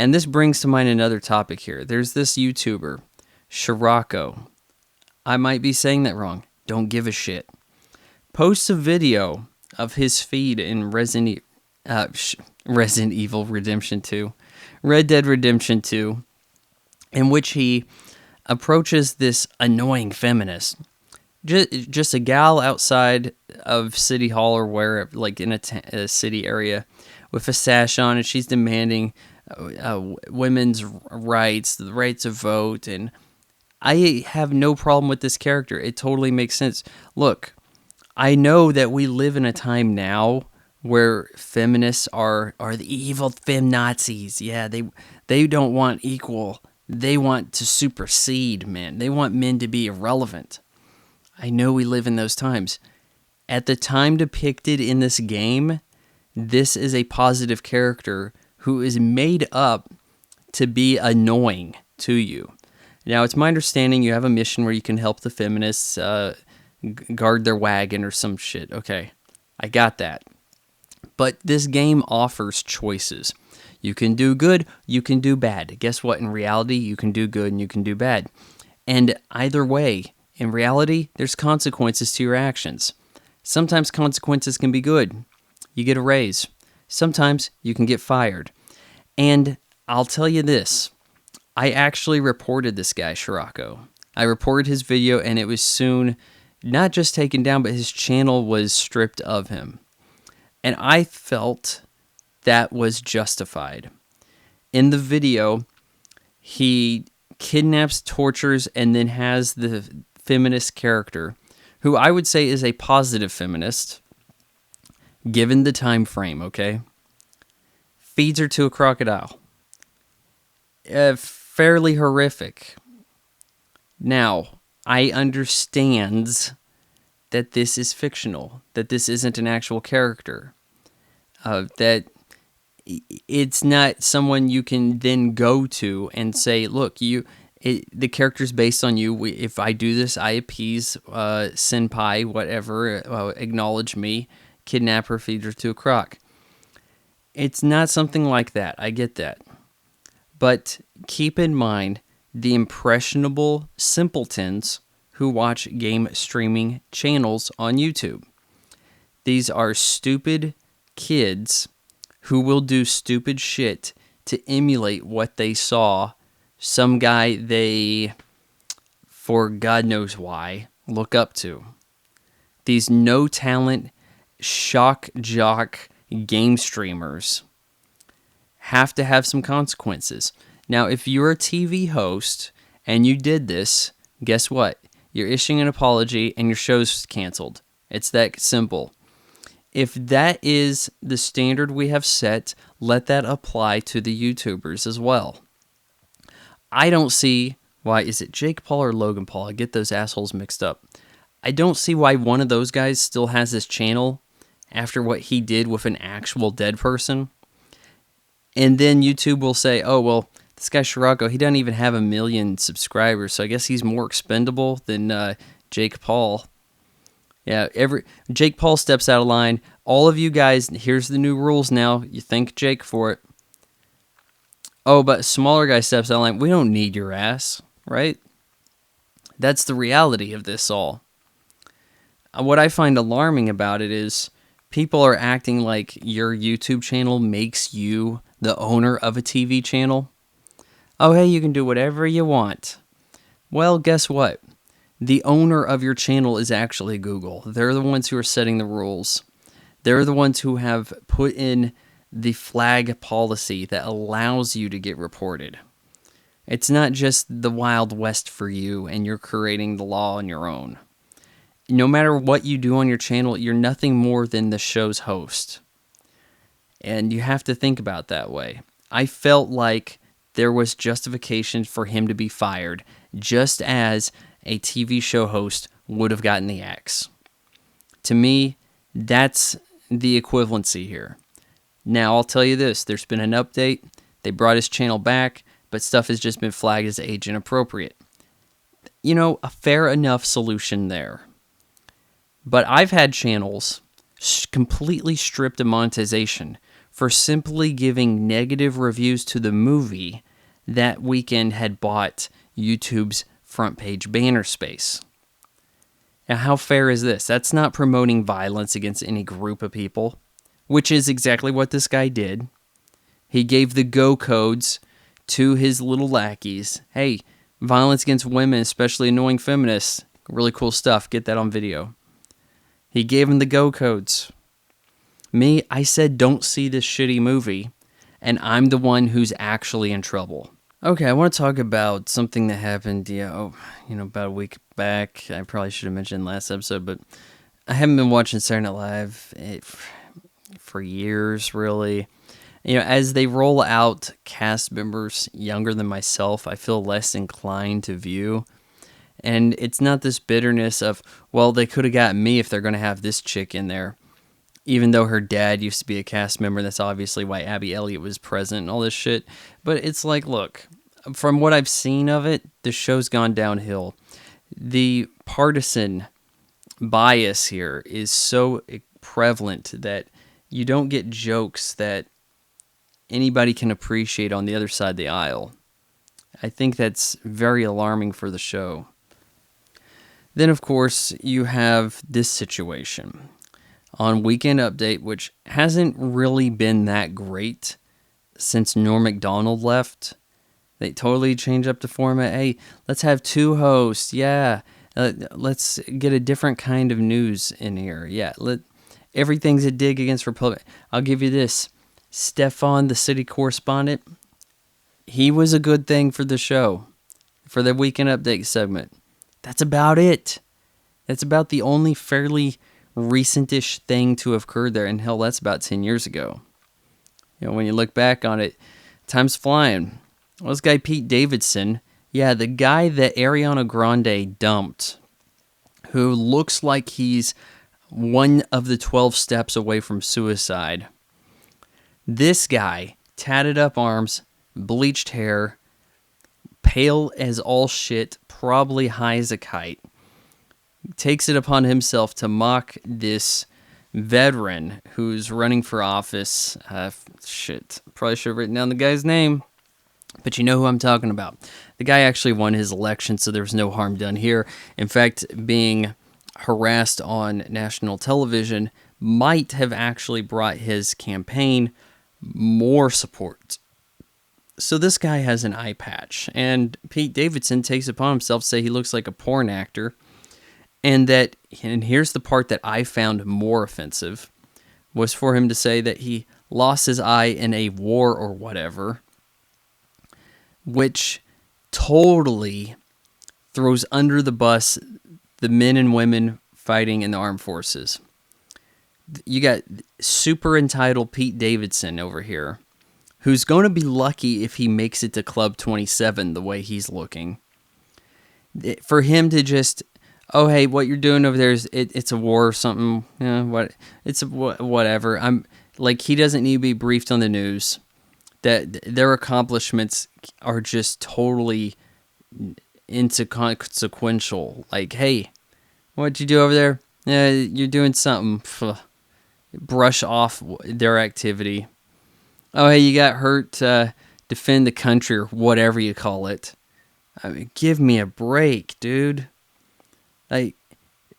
And this brings to mind another topic here. There's this YouTuber, Shirrako. I might be saying that wrong. Don't give a shit. Posts a video of his feed in Resident Evil Redemption 2, Red Dead Redemption 2, in which he approaches this annoying feminist. Just a gal outside of City Hall or where, like in a city area, with a sash on, and she's demanding women's rights, the right to vote, and I have no problem with this character. It totally makes sense. Look, I know that we live in a time now where feminists are the evil feminazis. Yeah, they don't want equal. They want to supersede men. They want men to be irrelevant. I know we live in those times. At the time depicted in this game, this is a positive character who is made up to be annoying to you. Now, it's my understanding you have a mission where you can help the feminists guard their wagon or some shit. Okay, I got that. But this game offers choices. You can do good, you can do bad. Guess what? In reality, you can do good and you can do bad. And either way, in reality, there's consequences to your actions. Sometimes consequences can be good. You get a raise. Sometimes you can get fired. And I'll tell you this. I actually reported this guy, Shirrako. I reported his video, and it was soon not just taken down, but his channel was stripped of him. And I felt that was justified. In the video, he kidnaps, tortures, and then has the feminist character, who I would say is a positive feminist, given the time frame, okay? Feeds her to a crocodile. Fairly horrific. Now, I understand that this is fictional, that this isn't an actual character, that it's not someone you can then go to and say, look, the character's based on you. If I do this, I appease senpai, whatever, acknowledge me, kidnap her, feed her to a croc. It's not something like that. I get that. But keep in mind the impressionable simpletons who watch game streaming channels on YouTube. These are stupid kids who will do stupid shit to emulate what they saw some guy they, for God knows why, look up to. These no-talent, shock jock game streamers have to have some consequences. Now, if you're a TV host and you did this, guess what? You're issuing an apology and your show's canceled. It's that simple. If that is the standard we have set, let that apply to the YouTubers as well. I don't see why, is it Jake Paul or Logan Paul? I get those assholes mixed up. I don't see why one of those guys still has this channel after what he did with an actual dead person. And then YouTube will say, oh, well, this guy Shirrako, he doesn't even have 1 million subscribers, so I guess he's more expendable than Jake Paul. Yeah, Jake Paul steps out of line. All of you guys, here's the new rules now. You thank Jake for it. Oh, but a smaller guy steps out of line. We don't need your ass, right? That's the reality of this all. What I find alarming about it is people are acting like your YouTube channel makes you the owner of a TV channel. Oh, hey, you can do whatever you want. Well, guess what? The owner of your channel is actually Google. They're the ones who are setting the rules. They're the ones who have put in the flag policy that allows you to get reported. It's not just the Wild West for you and you're creating the law on your own. No matter what you do on your channel, you're nothing more than the show's host. And you have to think about that way. I felt like there was justification for him to be fired, just as a TV show host would have gotten the axe. To me, that's the equivalency here. Now, I'll tell you this. There's been an update. They brought his channel back, but stuff has just been flagged as age inappropriate. You know, a fair enough solution there. But I've had channels completely stripped of monetization for simply giving negative reviews to the movie that weekend had bought YouTube's front page banner space. Now, how fair is this? That's not promoting violence against any group of people, which is exactly what this guy did. He gave the go codes to his little lackeys. Hey, violence against women, especially annoying feminists. Really cool stuff. Get that on video. He gave them the go codes. Me, I said don't see this shitty movie, and I'm the one who's actually in trouble. Okay, I want to talk about something that happened, about a week back. I probably should have mentioned last episode, but I haven't been watching Saturday Night Live for years, really. As they roll out cast members younger than myself, I feel less inclined to view. And it's not this bitterness of, well, they could have got me if they're going to have this chick in there. Even though her dad used to be a cast member, that's obviously why Abby Elliott was present and all this shit. But it's like, look, from what I've seen of it, the show's gone downhill. The partisan bias here is so prevalent that you don't get jokes that anybody can appreciate on the other side of the aisle. I think that's very alarming for the show. Then, of course, you have this situation on Weekend Update, which hasn't really been that great since Norm Macdonald left. They totally changed up the format. Hey, let's have two hosts. Yeah, let's get a different kind of news in here. Yeah, everything's a dig against Republic. I'll give you this. Stefan, the city correspondent, he was a good thing for the show, for the Weekend Update segment. That's about it. That's about the only fairly recent-ish thing to have occurred there, and hell, that's about 10 years ago. When you look back on it, time's flying. Well, this guy Pete Davidson, the guy that Ariana Grande dumped, who looks like he's one of the 12 steps away from suicide. This guy, tatted up arms, bleached hair, pale as all shit, probably high as a kite, takes it upon himself to mock this veteran who's running for office. Probably should have written down the guy's name, but you know who I'm talking about. The guy actually won his election, so there was no harm done here. In fact, being harassed on national television might have actually brought his campaign more support. So this guy has an eye patch, and Pete Davidson takes upon himself to say he looks like a porn actor, and here's the part that I found more offensive, was for him to say that he lost his eye in a war or whatever, which totally throws under the bus the men and women fighting in the armed forces. You got super entitled Pete Davidson over here, who's going to be lucky if he makes it to Club 27 the way he's looking. For him to just, oh, hey, what you're doing over there is it's a war or something. Whatever. I'm like, he doesn't need to be briefed on the news. That their accomplishments are just totally inconsequential. Like, hey, what'd you do over there? You're doing something. Brush off their activity. Oh, hey, you got hurt to defend the country or whatever you call it. I mean, give me a break, dude. Like,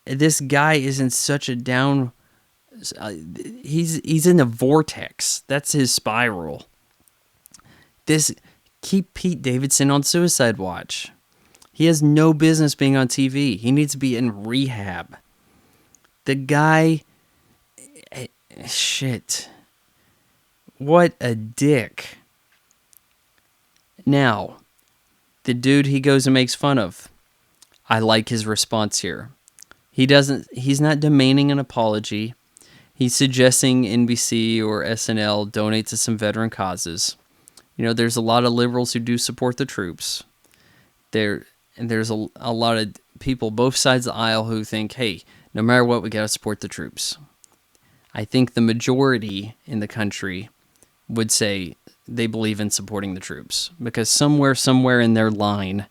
this guy is in such a down... he's in a vortex. That's his spiral. Keep Pete Davidson on suicide watch. He has no business being on TV. He needs to be in rehab. The guy... Shit. What a dick. Now, the dude he goes and makes fun of, I like his response here. He's not demanding an apology. He's suggesting NBC or SNL donate to some veteran causes. There's a lot of liberals who do support the troops. There's a lot of people both sides of the aisle who think, hey, no matter what, we got to support the troops. I think the majority in the country would say they believe in supporting the troops because somewhere in their line,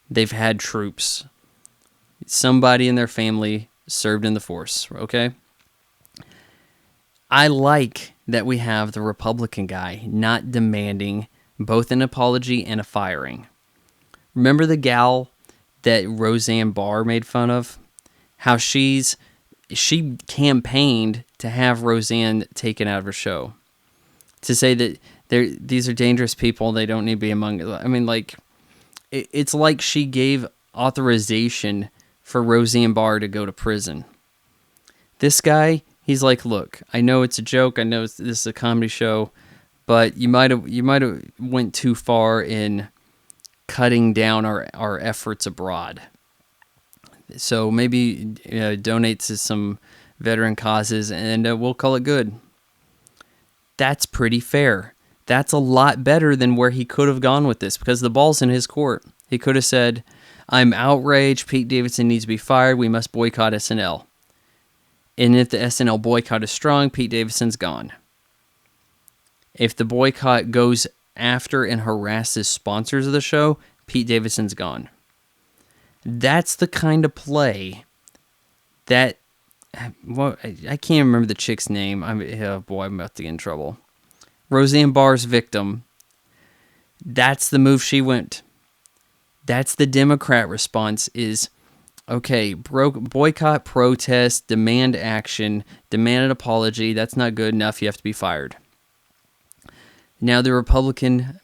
they've had troops. Somebody in their family served in the force, okay? I like that we have the Republican guy not demanding both an apology and a firing. Remember the gal that Roseanne Barr made fun of? How she campaigned to have Roseanne taken out of her show. To say that these are dangerous people, they don't need to be among... I mean, like, it's like she gave authorization for Roseanne Barr to go to prison. This guy, he's like, look, I know it's a joke, I know this is a comedy show, but you might have went too far in cutting down our efforts abroad. So maybe donate to some veteran causes, and we'll call it good. That's pretty fair. That's a lot better than where he could have gone with this, because the ball's in his court. He could have said, I'm outraged, Pete Davidson needs to be fired, we must boycott SNL. And if the SNL boycott is strong, Pete Davidson's gone. If the boycott goes after and harasses sponsors of the show, Pete Davidson's gone. That's the kind of play that... Well, I can't remember the chick's name. I'm about to get in trouble. Roseanne Barr's victim. That's the move she went. That's the Democrat response is, okay, boycott, protest, demand action, demand an apology. That's not good enough. You have to be fired. Now the Republican,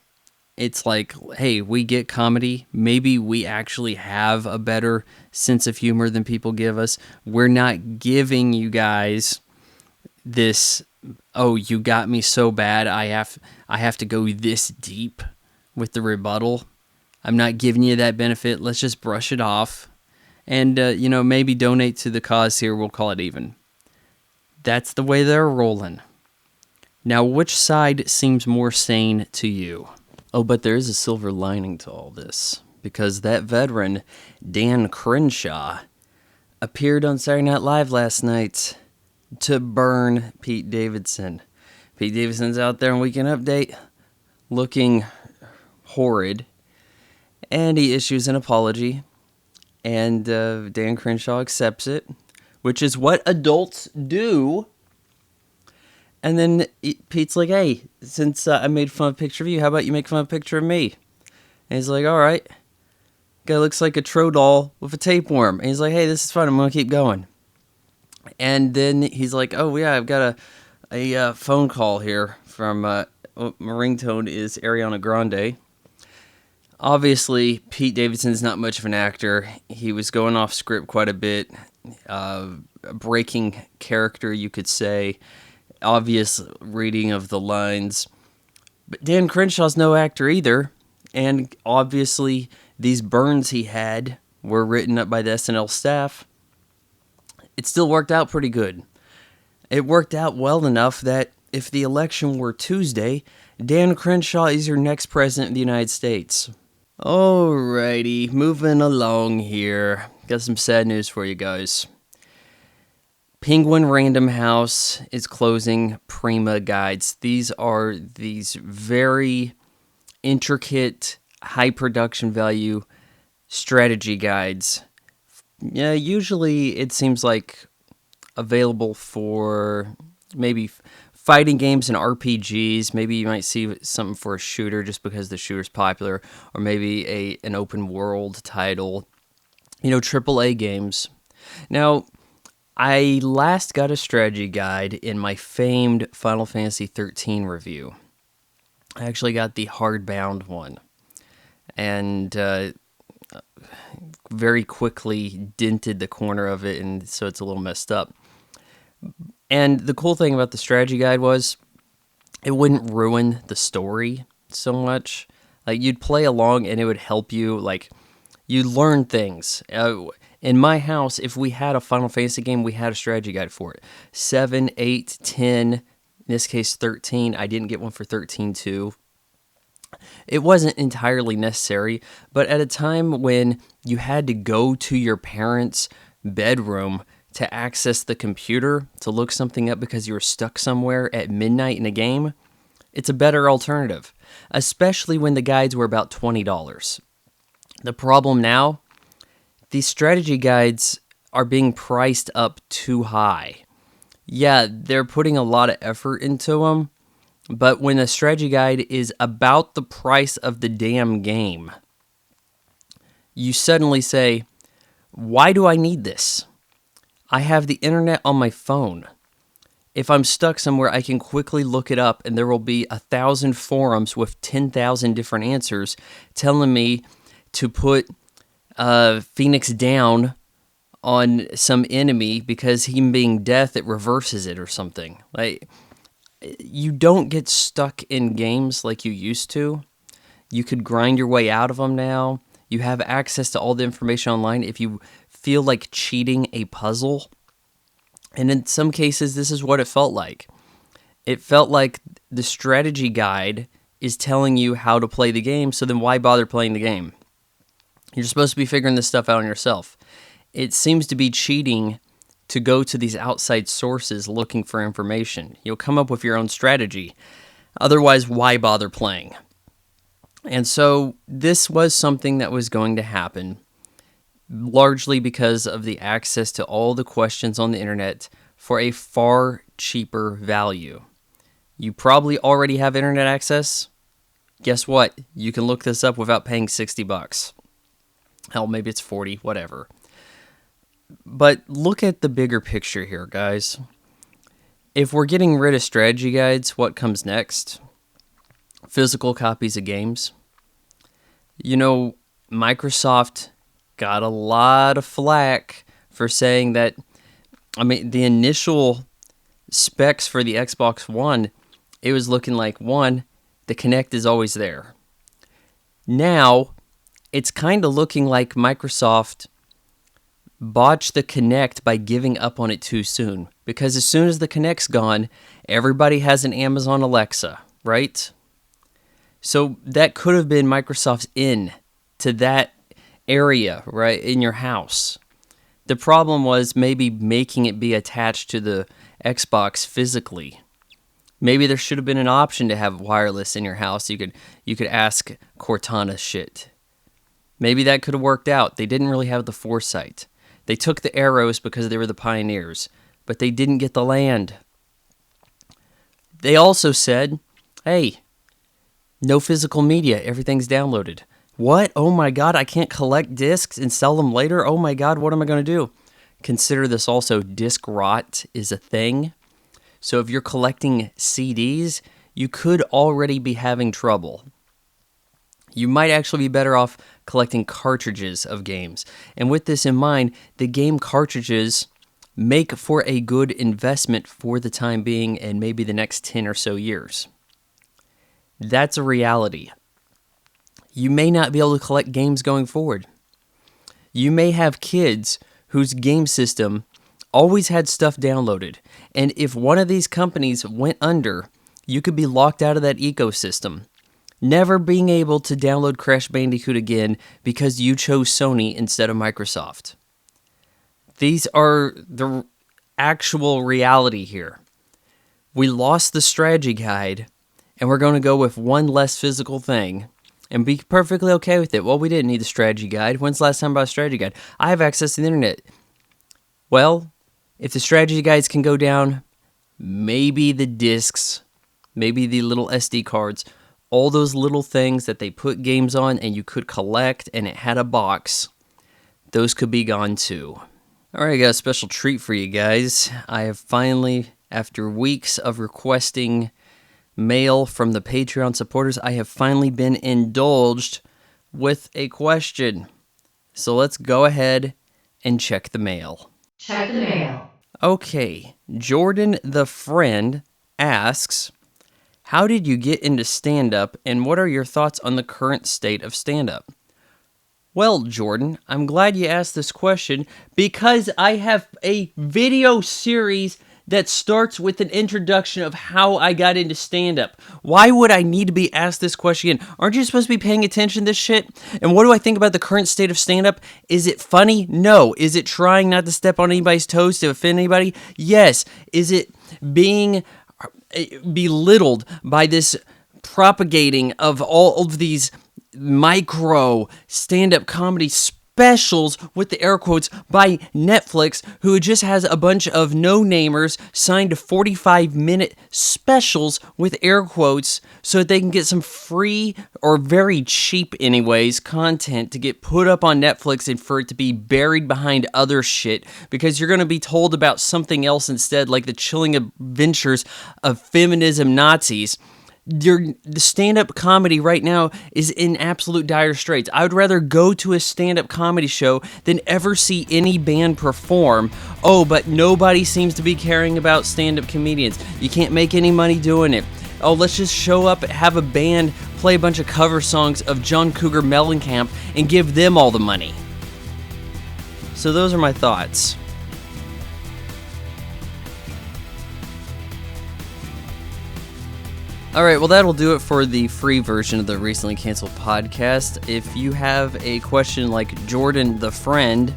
it's like, hey, we get comedy. Maybe we actually have a better sense of humor than people give us. We're not giving you guys this, oh, you got me so bad, I have to go this deep with the rebuttal. I'm not giving you that benefit. Let's just brush it off. And, maybe donate to the cause here. We'll call it even. That's the way they're rolling. Now, which side seems more sane to you? Oh, but there is a silver lining to all this, because that veteran, Dan Crenshaw, appeared on Saturday Night Live last night to burn Pete Davidson. Pete Davidson's out there on Weekend Update looking horrid, and he issues an apology, and Dan Crenshaw accepts it, which is what adults do. And then Pete's like, hey, since I made fun of a picture of you, how about you make fun of a picture of me? And he's like, all right. Guy looks like a troll doll with a tapeworm. And he's like, hey, this is fun. I'm going to keep going. And then he's like, oh, yeah, I've got a phone call here from, my ringtone is Ariana Grande. Obviously, Pete Davidson's not much of an actor. He was going off script quite a bit. Breaking character, you could say. Obvious reading of the lines. But Dan Crenshaw's no actor either. And obviously, these burns he had were written up by the SNL staff. It still worked out pretty good. It worked out well enough that if the election were Tuesday, Dan Crenshaw is your next president of the United States. Alrighty, moving along here. Got some sad news for you guys. Penguin Random House is closing Prima guides. These are these very intricate, high production value strategy guides. Yeah, usually it seems like available for maybe fighting games and RPGs. Maybe you might see something for a shooter just because the shooter's popular, or maybe an open world title. AAA games. Now, I last got a strategy guide in my famed Final Fantasy 13 review. I actually got the hardbound one, and very quickly dented the corner of it, and so it's a little messed up. And the cool thing about the strategy guide was it wouldn't ruin the story so much. Like, you'd play along, and it would help you, like, you learn things. In my house, if we had a Final Fantasy game, we had a strategy guide for it. 7, 8, 10, in this case 13. I didn't get one for 13.2. It wasn't entirely necessary, but at a time when you had to go to your parents' bedroom to access the computer to look something up because you were stuck somewhere at midnight in a game, it's a better alternative, especially when the guides were about $20. The problem now, these strategy guides are being priced up too high. yeah, they're putting a lot of effort into them, but when a strategy guide is about the price of the damn game, you suddenly say, why do I need this? I have the internet on my phone. If I'm stuck somewhere, I can quickly look it up, and there will be 1,000 forums with 10,000 different answers telling me to put Phoenix down on some enemy because him being death, it reverses it or something. Like, you don't get stuck in games like you used to. You could grind your way out of them now. You have access to all the information online if you feel like cheating a puzzle. And in some cases, this is what it felt like. It felt like the strategy guide is telling you how to play the game, so then why bother playing the game? You're supposed to be figuring this stuff out on yourself. It seems to be cheating to go to these outside sources looking for information. You'll come up with your own strategy. Otherwise, why bother playing? And so this was something that was going to happen, largely because of the access to all the questions on the internet for a far cheaper value. You probably already have internet access. Guess what? You can look this up without paying $60. Hell, maybe it's 40, whatever. But look at the bigger picture here, guys. If we're getting rid of strategy guides, what comes next? Physical copies of games. You know, Microsoft got a lot of flack for saying that, the initial specs for the Xbox One, it was looking like, one, the Kinect is always there. Now, it's kind of looking like Microsoft botched the Kinect by giving up on it too soon. Because as soon as the Kinect's gone, everybody has an Amazon Alexa, right? So that could have been Microsoft's in to that area, right, in your house. The problem was maybe making it be attached to the Xbox physically. Maybe there should have been an option to have wireless in your house. You could ask Cortana shit. Maybe that could have worked out. They didn't really have the foresight. They took the arrows because they were the pioneers, but they didn't get the land. They also said, hey, no physical media, everything's downloaded. What? Oh my God, I can't collect discs and sell them later? Oh my God, what am I going to do? Consider this also, disc rot is a thing. So if you're collecting CDs, you could already be having trouble. You might actually be better off collecting cartridges of games. And with this in mind, the game cartridges make for a good investment for the time being and maybe the next 10 or so years. That's a reality. You may not be able to collect games going forward. You may have kids whose game system always had stuff downloaded. And if one of these companies went under, you could be locked out of that ecosystem, never being able to download Crash Bandicoot again because you chose Sony instead of Microsoft. These are the actual reality here. We lost the strategy guide, and we're going to go with one less physical thing and be perfectly okay with it. Well, we didn't need a strategy guide. When's the last time I bought a strategy guide? I have access to the internet. Well, if the strategy guides can go down, maybe the discs, maybe the little SD cards, all those little things that they put games on and you could collect and it had a box, those could be gone too. All right, I got a special treat for you guys. I have finally, after weeks of requesting mail from the Patreon supporters, I have finally been indulged with a question. So let's go ahead and check the mail. Check the mail. Okay, Jordan the Friend asks, how did you get into stand-up and what are your thoughts on the current state of stand-up? Well, Jordan, I'm glad you asked this question because I have a video series that starts with an introduction of how I got into stand-up. Why would I need to be asked this question again? Aren't you supposed to be paying attention to this shit? And what do I think about the current state of stand-up? Is it funny? No. Is it trying not to step on anybody's toes to offend anybody? Yes. Is it being belittled by this propagating of all of these micro stand-up comedy specials with the air quotes by Netflix, who just has a bunch of no-namers signed to 45-minute specials with air quotes so that they can get some free, or very cheap anyways, content to get put up on Netflix and for it to be buried behind other shit, because you're going to be told about something else instead, like the chilling adventures of feminism Nazis. The stand-up comedy right now is in absolute dire straits. I would rather go to a stand-up comedy show than ever see any band perform. Oh, but nobody seems to be caring about stand-up comedians. You can't make any money doing it. Oh, let's just show up, have a band, play a bunch of cover songs of John Cougar Mellencamp, and give them all the money. So those are my thoughts. Alright, well that'll do it for the free version of the Recently Canceled podcast. If you have a question like Jordan the Friend,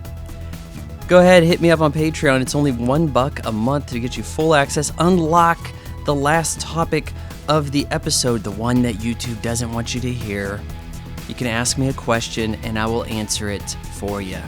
go ahead, hit me up on Patreon. It's only $1 a month to get you full access. Unlock the last topic of the episode, the one that YouTube doesn't want you to hear. You can ask me a question and I will answer it for you.